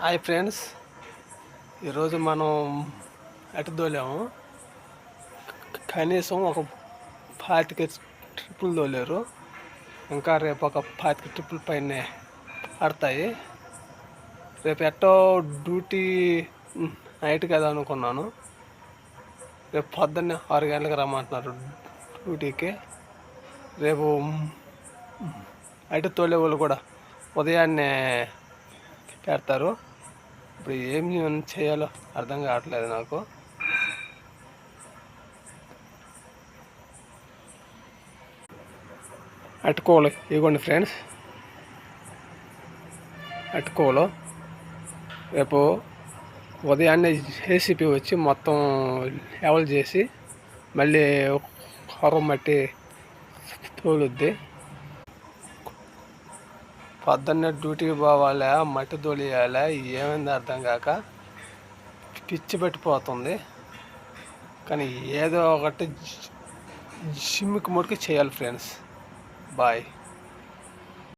Hi friends, ఈరోజు మనం ఎటు తోలాము. కనీసం ఒక 25 ట్రిప్పులు తోలేరు. ఇంకా రేపు ఒక 25 ట్రిప్పుల పైనే పడతాయి. రేపు ఎట్టో డ్యూటీ నైట్ కదా అనుకున్నాను. రేపు పొద్దున్నే 6 గంటలకు రమ్మంటున్నారు డ్యూటీకి. రేపు అటు తోలే వాళ్ళు కూడా ఉదయాన్నే పెడతారు. ఇప్పుడు ఏం చేయాలో అర్థం కావట్లేదు నాకు. అటుకోలు ఇవ్వండి ఫ్రెండ్స్, అటుకోలు రేపు ఉదయాన్నే జేసీబీ వచ్చి మొత్తం లెవెల్ చేసి మళ్ళీ కొర్ర మట్టి తోలుద్ది. పొద్దున్నే డ్యూటీకి పోవాలా, మట్టి తోలియాలా, ఏమైంది అర్థం కాక పిచ్చి పెట్టిపోతుంది. కానీ ఏదో ఒకటి జిమ్కి ముడికి చేయాలి ఫ్రెండ్స్. బాయ్.